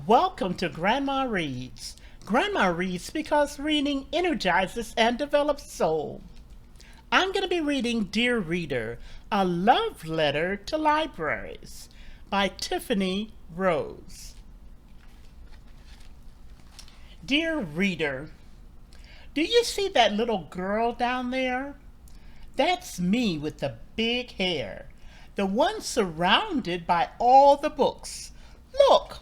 Welcome to Grandma Reads. Grandma reads because reading energizes and develops soul. I'm going to be reading Dear Reader, a love letter to libraries by Tiffany Rose. Dear Reader, do you see that little girl down there? That's me with the big hair, the one surrounded by all the books. Look!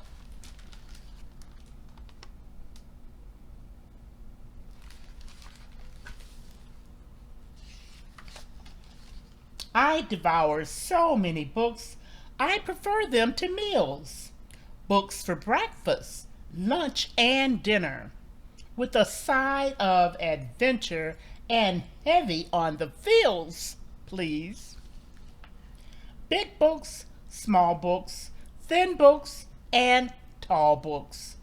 I devour so many books, I prefer them to meals. Books for breakfast, lunch, and dinner, with a side of adventure and heavy on the feels, please. Big books, small books, thin books, and tall books.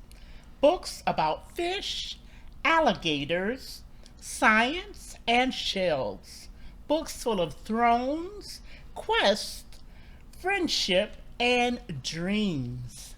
Books about fish, alligators, science, and shells. Books full of thrones, quests, friendship, and dreams.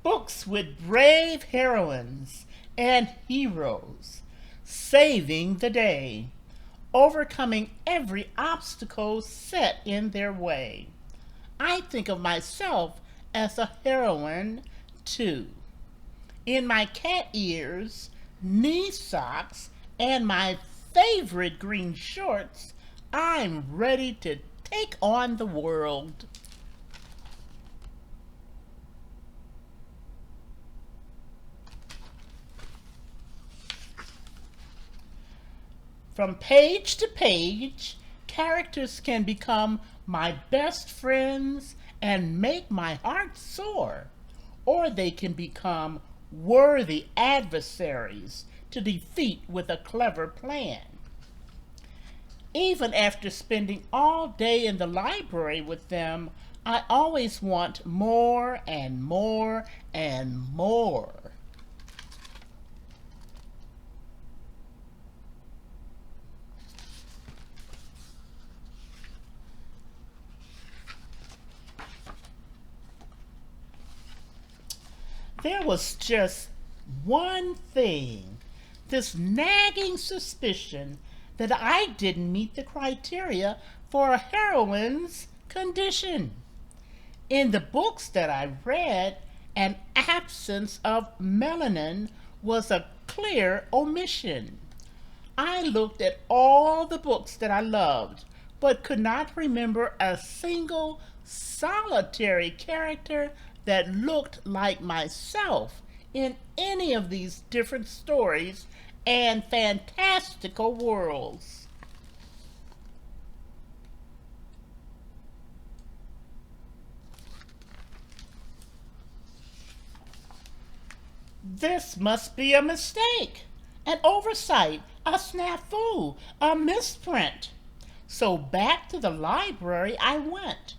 Books with brave heroines and heroes saving the day, overcoming every obstacle set in their way. I think of myself as a heroine too. In my cat ears, knee socks, and my favorite green shorts, I'm ready to take on the world. From page to page, characters can become my best friends and make my heart soar, or they can become worthy adversaries to defeat with a clever plan. Even after spending all day in the library with them, I always want more and more and more. There was just one thing, this nagging suspicion that I didn't meet the criteria for a heroine's condition. In the books that I read, an absence of melanin was a clear omission. I looked at all the books that I loved, but could not remember a single solitary character that looked like myself in any of these different stories and fantastical worlds. This must be a mistake, an oversight, a snafu, a misprint. So back to the library I went,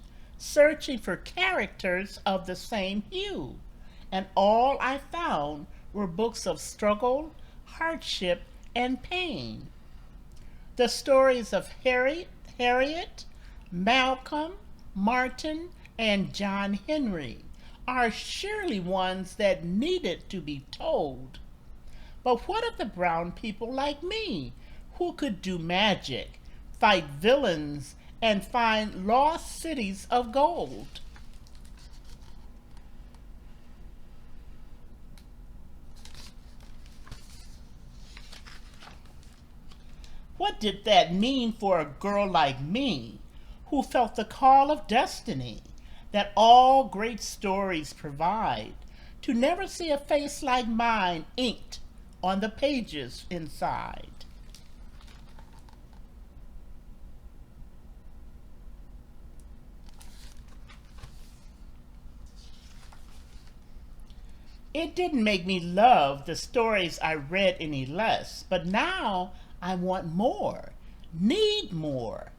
searching for characters of the same hue, and all I found were books of struggle, hardship, and pain. The stories of Harriet, Malcolm, Martin, and John Henry are surely ones that needed to be told. But what of the brown people like me who could do magic, fight villains, and find lost cities of gold? What did that mean for a girl like me who felt the call of destiny that all great stories provide, to never see a face like mine inked on the pages inside? It didn't make me love the stories I read any less, but now I want more, need more.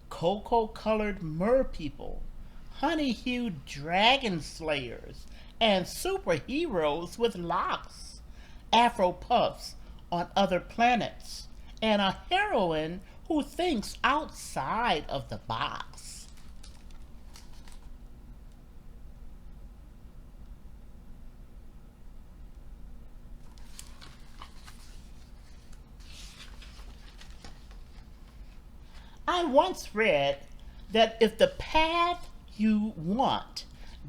Cocoa-colored merpeople, honey-hued dragon slayers, and superheroes with locks, afro puffs on other planets, and a heroine who thinks outside of the box. I once read that if the path you want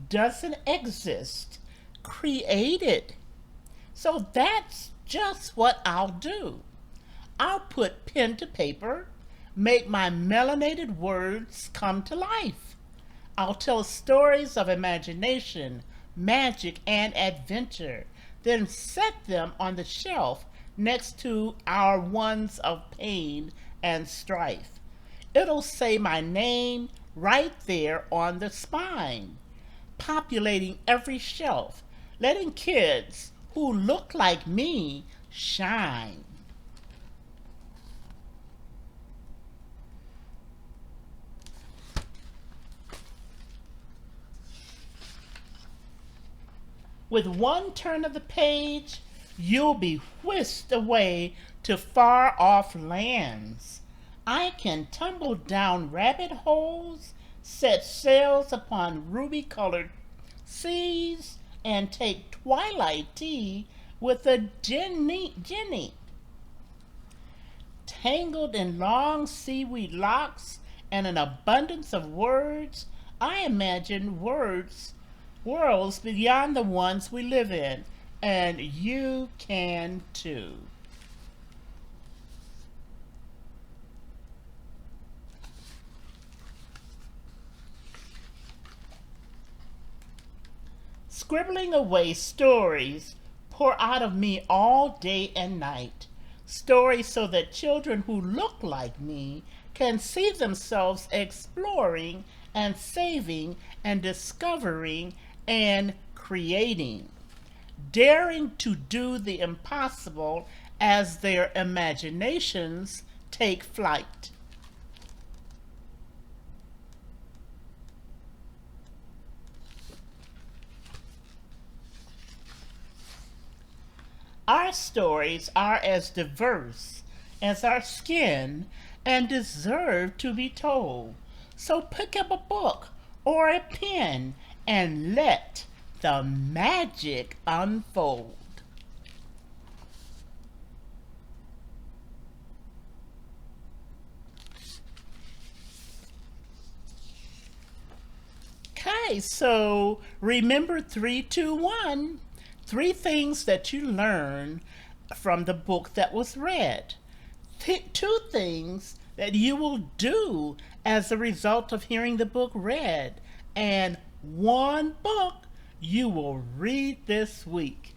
doesn't exist, create it. So that's just what I'll do. I'll put pen to paper, make my melanated words come to life. I'll tell stories of imagination, magic, and adventure, then set them on the shelf next to our ones of pain and strife. It'll say my name right there on the spine, populating every shelf, letting kids who look like me shine. With one turn of the page, you'll be whisked away to far off lands. I can tumble down rabbit holes, set sails upon ruby colored seas, and take twilight tea with a Jenny. Tangled in long seaweed locks and an abundance of words, I imagine worlds beyond the ones we live in, and you can too. Scribbling away stories pour out of me all day and night. Stories so that children who look like me can see themselves exploring and saving and discovering and creating, daring to do the impossible as their imaginations take flight. Our stories are as diverse as our skin and deserve to be told. So pick up a book or a pen and let the magic unfold. Okay, so remember 3, 2, 1. Three things that you learn from the book that was read. Two things that you will do as a result of hearing the book read. And one book you will read this week.